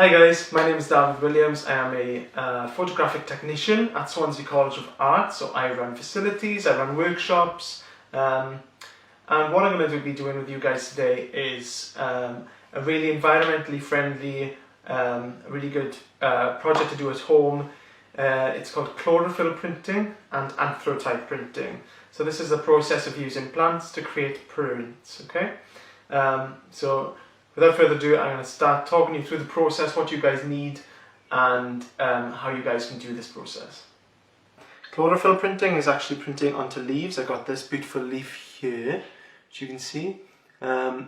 Hi guys, my name is Dafydd Williams. I am a photographic technician at Swansea College of Art. So I run facilities, I run workshops, and what I'm going to be doing with you guys today is a really environmentally friendly, really good project to do at home. It's called chlorophyll printing and anthotype printing. So this is a process of using plants to create prints, okay? So without further ado, I'm going to start talking you through the process, what you guys need, and how you guys can do this process. Chlorophyll printing is actually printing onto leaves. I got this beautiful leaf here, which you can see. I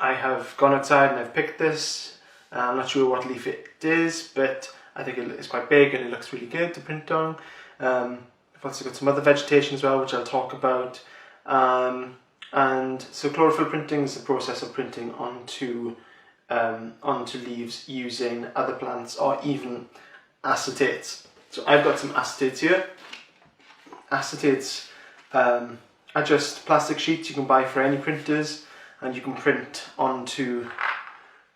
have gone outside and I've picked this. I'm not sure what leaf it is, but I think it's quite big and it looks really good to print on. I've also got some other vegetation as well, which I'll talk about. And so chlorophyll printing is the process of printing onto leaves using other plants or even acetates. So I've got some acetates here. Acetates are just plastic sheets you can buy for any printers, and you can print onto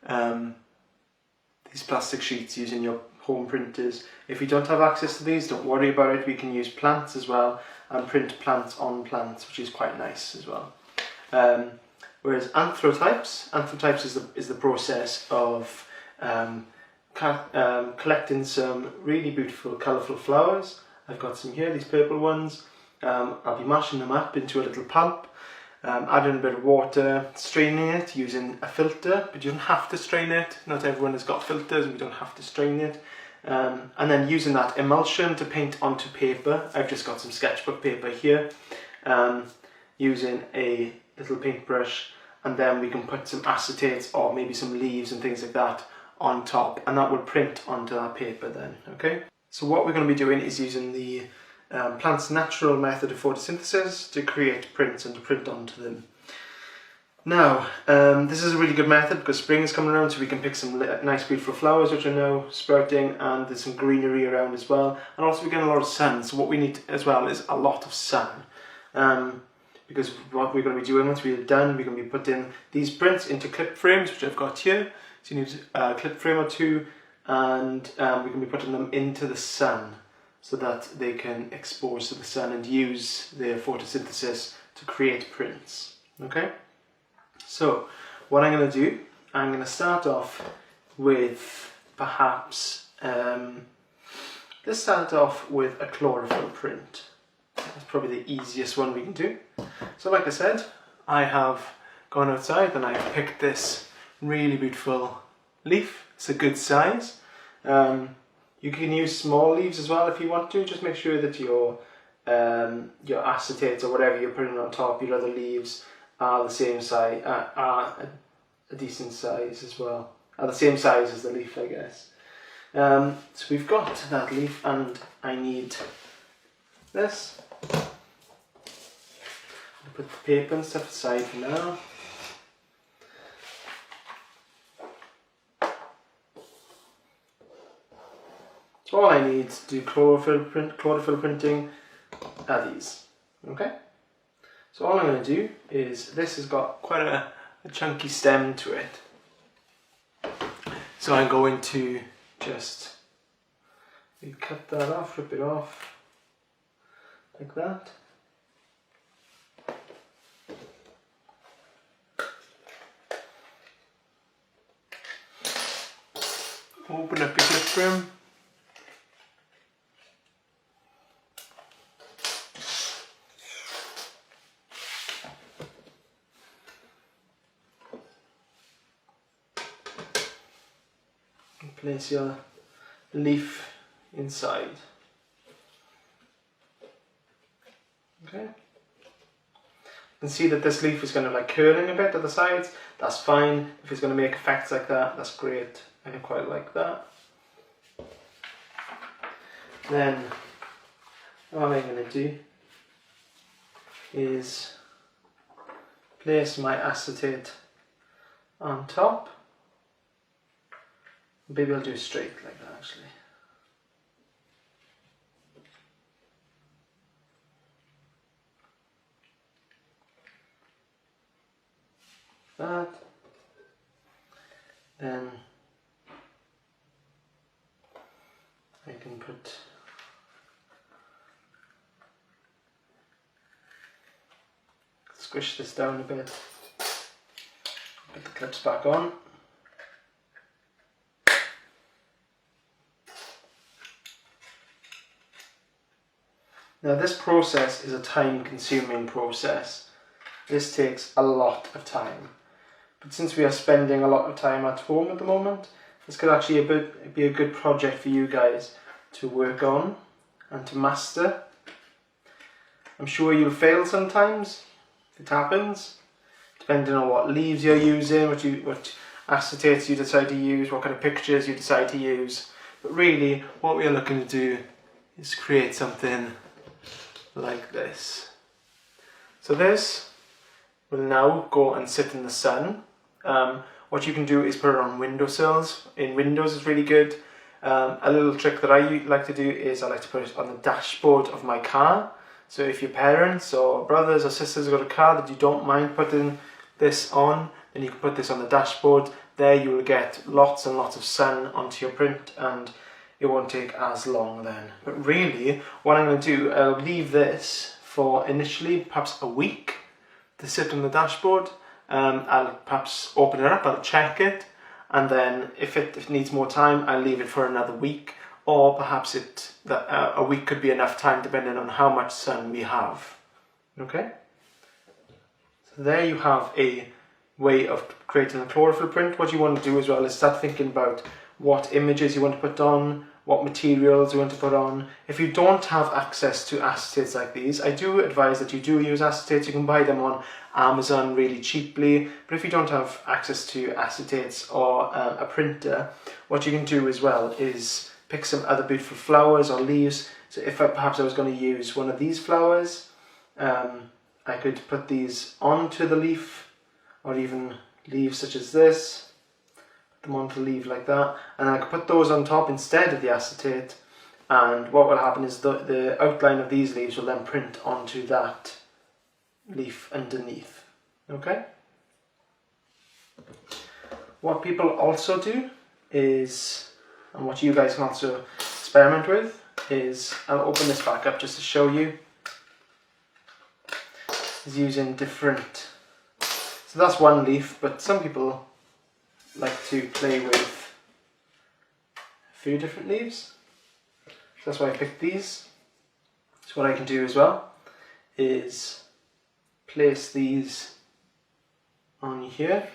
these plastic sheets using your home printers. If you don't have access to these, don't worry about it. We can use plants as well and print plants on plants, which is quite nice as well. Whereas anthotypes is the process of collecting some really beautiful colourful flowers. I've got some here, these purple ones. I'll be mashing them up into a little pulp, adding a bit of water, straining it using a filter, but you don't have to strain it. Not everyone has got filters and we don't have to strain it. And then using that emulsion to paint onto paper. I've just got some sketchbook paper here, using a little paintbrush, and then we can put some acetates or maybe some leaves and things like that on top, and that will print onto that paper then, okay? So what we're going to be doing is using the plant's natural method of photosynthesis to create prints and to print onto them. Now, this is a really good method because spring is coming around, so we can pick some nice beautiful flowers which are now sprouting, and there's some greenery around as well, and also we get a lot of sun. So what we need as well is a lot of sun. Because what we're going to be doing once we're done, we're going to be putting these prints into clip frames, which I've got here. So you need a clip frame or two, and we're going to be putting them into the sun so that they can expose to the sun and use their photosynthesis to create prints. Okay? So what I'm going to do, I'm going to start off with perhaps, let's start off with a chlorophyll print. That's probably the easiest one we can do. So like I said, I have gone outside and I've picked this really beautiful leaf. It's a good size. You can use small leaves as well if you want to. Just make sure that your acetates or whatever you're putting on top, your other leaves, are the same size, are a decent size as well. Are the same size as the leaf, I guess. So we've got that leaf, and I need this. I'll put the paper and stuff aside for now. So all I need to do chlorophyll printing are these. Okay? So all I'm going to do is, this has got quite a chunky stem to it. So I'm going to just cut that off, rip it off, like that. Open up your clip frame. And place your leaf inside. Okay. You can see that this leaf is going to like curling a bit at the sides. That's fine. If it's going to make effects like that, that's great. I quite like that. Then what I'm going to do is place my acetate on top. Maybe I'll do it straight like that actually. That. Then squish this down a bit, put the clips back on. Now this process is a time-consuming process. This takes a lot of time. But since we are spending a lot of time at home at the moment, this could actually be a good project for you guys to work on and to master. I'm sure you'll fail sometimes. It happens, depending on what leaves you're using, what acetates you decide to use, what kind of pictures you decide to use. But really, what we are looking to do is create something like this. So this will now go and sit in the sun. What you can do is put it on windowsills. In windows it's really good. A little trick that I like to do is I like to put it on the dashboard of my car. So if your parents or brothers or sisters have got a car that you don't mind putting this on, then you can put this on the dashboard. There you will get lots and lots of sun onto your print, and it won't take as long then. But really, what I'm going to do, I'll leave this for initially perhaps a week to sit on the dashboard. I'll perhaps open it up, I'll check it, and then if it needs more time, I'll leave it for another week. Or perhaps a week could be enough time depending on how much sun we have. Okay? So there you have a way of creating a chlorophyll print. What you want to do as well is start thinking about what images you want to put on, what materials you want to put on. If you don't have access to acetates like these, I do advise that you do use acetates. You can buy them on Amazon really cheaply, but if you don't have access to acetates or a printer, what you can do as well is pick some other beautiful flowers or leaves. So if perhaps I was going to use one of these flowers, I could put these onto the leaf, or even leaves such as this, put them onto the leaf like that, and I could put those on top instead of the acetate, and what will happen is the outline of these leaves will then print onto that leaf underneath. Okay? What people also do is, and what you guys can also experiment with, is, I'll open this back up just to show you, is using different, so that's one leaf, but some people like to play with a few different leaves. So that's why I picked these. So what I can do as well is place these on here.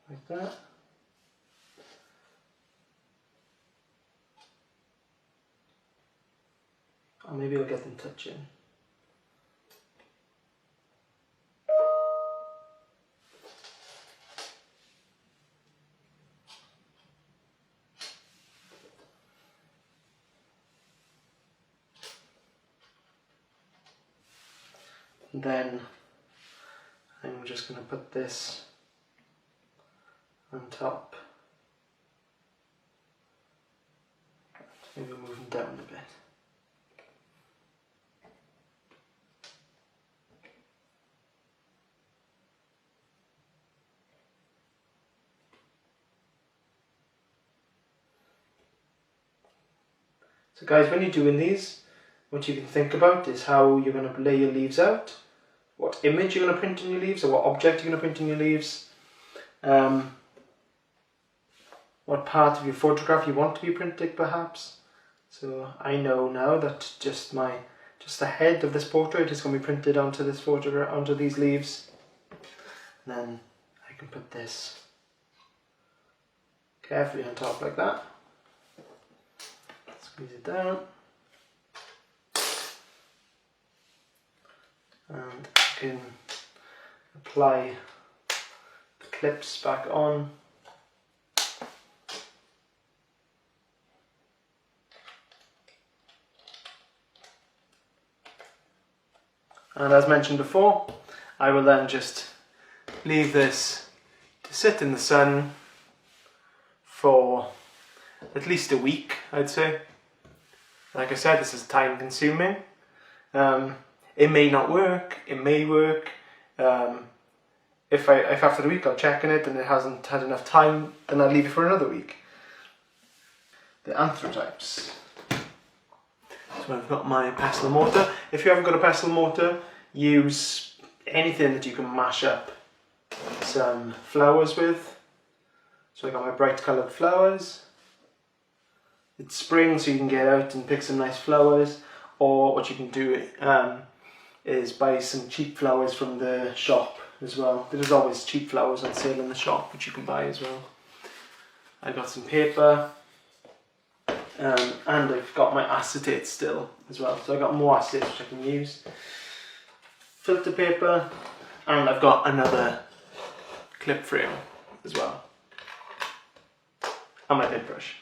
Like that. Or maybe I'll get them touching. And then I'm just going to put this on top. Maybe move them down a bit. So guys, when you're doing these, what you can think about is how you're going to lay your leaves out, what image you're going to print in your leaves, or what object you're going to print in your leaves, what part of your photograph you want to be printed perhaps. So I know now that just the head of this portrait is going to be printed onto this photograph, onto these leaves. And then I can put this carefully on top like that. Squeeze it down. And I can apply the clips back on. And as mentioned before, I will then just leave this to sit in the sun for at least a week, I'd say. Like I said, this is time consuming. It may not work, it may work. if after the week I'll check on it and it hasn't had enough time, then I'll leave it for another week. The Anthotypes. So I've got my pestle mortar. If you haven't got a pestle mortar, use anything that you can mash up some flowers with. So I got my bright coloured flowers. It's spring, so you can get out and pick some nice flowers, or what you can do is buy some cheap flowers from the shop as well. There's always cheap flowers on sale in the shop which you can buy as well. I got some paper. And I've got my acetate still as well, so I got more acetate which I can use. Filter paper, and I've got another clip frame as well, and my paintbrush.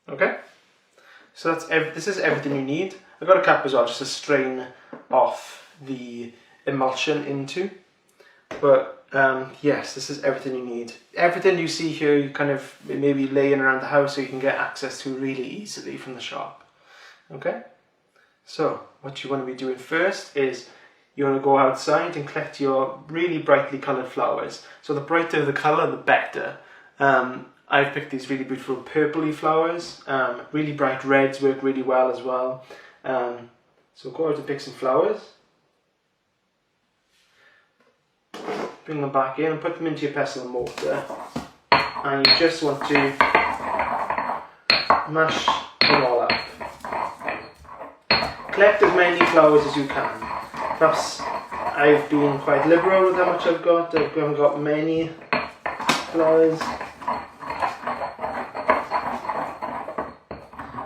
Okay, so this is everything you need. I've got a cap as well, just to strain off the emulsion into. But yes, this is everything you need. Everything you see here, you kind of maybe laying around the house, so you can get access to really easily from the shop. Okay, so what you want to be doing first is you want to go outside and collect your really brightly coloured flowers. So the brighter the colour, the better. I've picked these really beautiful purpley flowers. Really bright reds work really well as well. So go out and pick some flowers. Bring them back in and put them into your pestle and mortar, and you just want to mash them all up. Collect as many flowers as you can. Perhaps I've been quite liberal with how much I've got. I haven't got many flowers,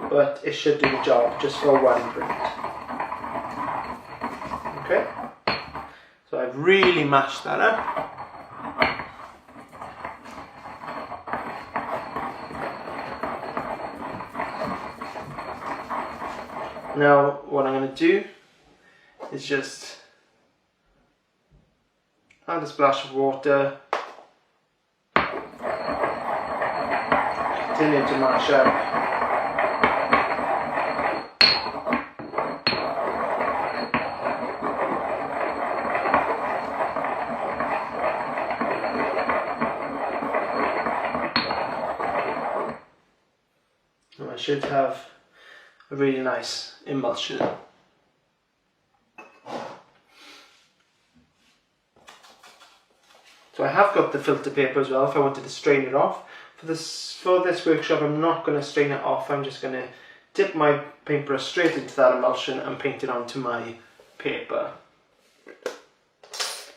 but it should do the job just for one print. Okay? So I've really mashed that up. Now what I'm going to do is just add a splash of water, continue to mash up. And I should have a really nice emulsion. So I have got the filter paper as well if I wanted to strain it off. For this workshop I'm not going to strain it off, I'm just going to dip my paintbrush straight into that emulsion and paint it onto my paper.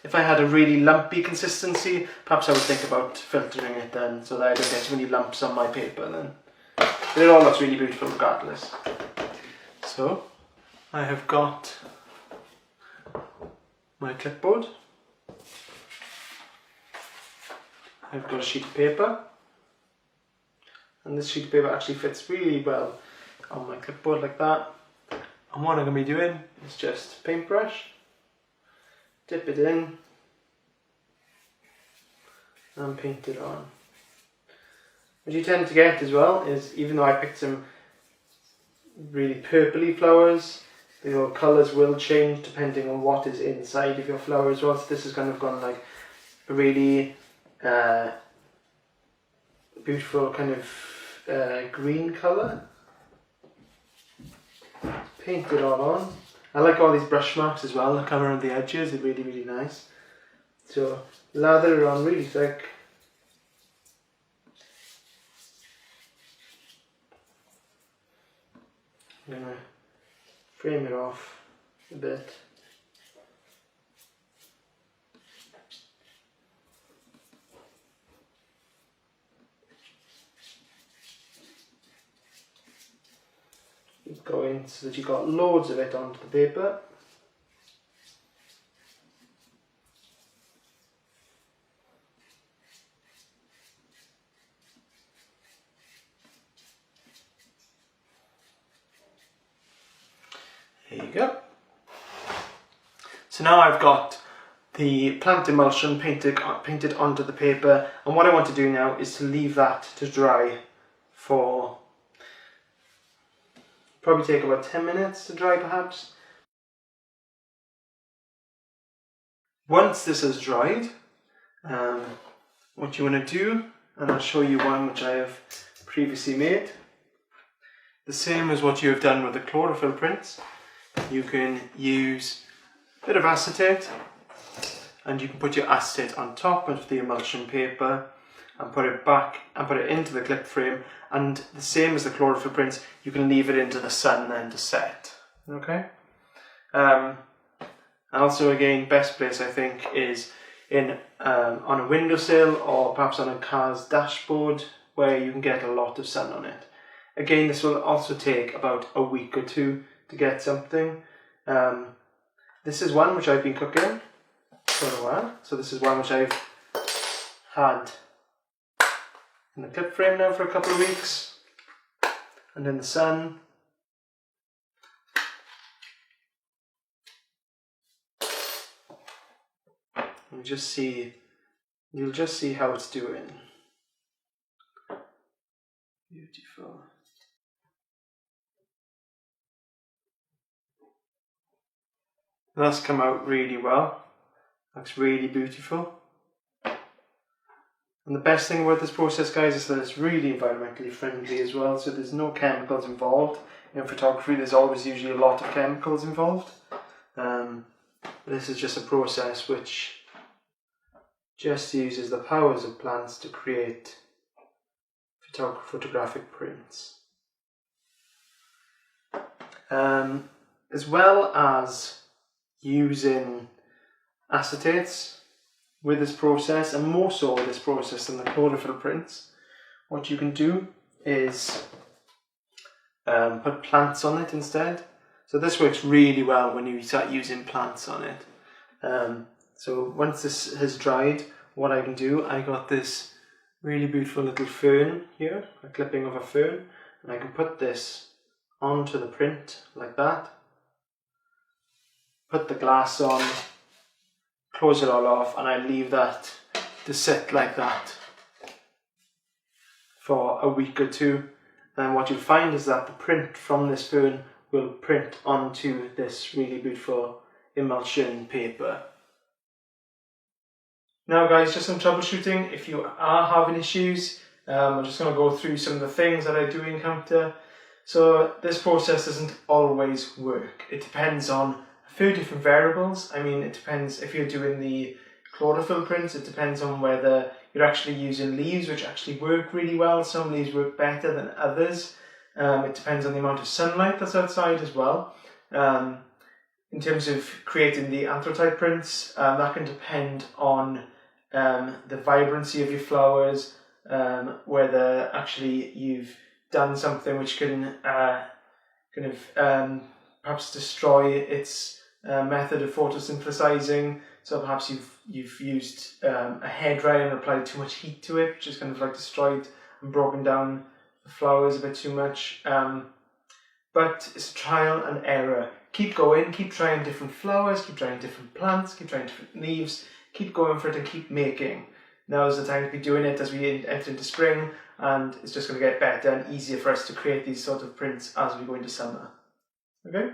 If I had a really lumpy consistency, perhaps I would think about filtering it then, so that I don't get too many lumps on my paper then. But it all looks really beautiful regardless. So, I have got my clipboard. I've got a sheet of paper. And this sheet of paper actually fits really well on my clipboard like that. And what I'm going to be doing is just paintbrush, dip it in, and paint it on. What you tend to get as well is, even though I picked some really purpley flowers, your colours will change depending on what is inside of your flower as well. So this has kind of gone like a really beautiful kind of green colour. Paint it all on. I like all these brush marks as well that come around the edges, they're really, really nice. So lather it on really thick. I'm going to frame it off a bit. Keep going so that you've got loads of it onto the paper. There you go. So now I've got the plant emulsion painted onto the paper, and what I want to do now is to leave that to dry for probably take about 10 minutes to dry perhaps. Once this has dried, what you want to do, and I'll show you one which I have previously made. The same as what you have done with the chlorophyll prints. You can use a bit of acetate, and you can put your acetate on top of the emulsion paper and put it back and put it into the clip frame, and the same as the chlorophyll prints, you can leave it into the sun then to set. Okay. And also, again, best place I think is in on a windowsill or perhaps on a car's dashboard where you can get a lot of sun on it. Again, this will also take about a week or two to get something. This is one which I've been cooking for a while. So this is one which I've had in the clip frame now for a couple of weeks, and in the sun. You'll just see how it's doing. Beautiful. That's come out really well. Looks really beautiful. And the best thing about this process, guys, is that it's really environmentally friendly as well. So there's no chemicals involved. In photography, there's always usually a lot of chemicals involved. This is just a process which just uses the powers of plants to create photographic prints. As well as using acetates with this process, and more so with this process than the chlorophyll prints, what you can do is put plants on it instead. So this works really well when you start using plants on it. So once this has dried, what I can do, I got this really beautiful little fern here, a clipping of a fern, and I can put this onto the print like that, put the glass on, close it all off, and I leave that to sit like that for a week or two. And what you'll find is that the print from this fern will print onto this really beautiful emulsion paper. Now guys, just some troubleshooting. If you are having issues, I'm just going to go through some of the things that I do encounter. So this process doesn't always work. It depends on a few different variables. I mean, it depends if you're doing the chlorophyll prints, it depends on whether you're actually using leaves, which actually work really well. Some leaves work better than others. It depends on the amount of sunlight that's outside as well. In terms of creating the anthotype prints, that can depend on the vibrancy of your flowers, whether actually you've done something which can perhaps destroy its method of photosynthesizing. So perhaps you've used a hairdryer and applied too much heat to it, which is kind of like destroyed and broken down the flowers a bit too much. But it's trial and error. Keep going, keep trying different flowers, keep trying different plants, keep trying different leaves, keep going for it and keep making. Now is the time to be doing it as we enter into spring, and it's just going to get better and easier for us to create these sort of prints as we go into summer. Okay?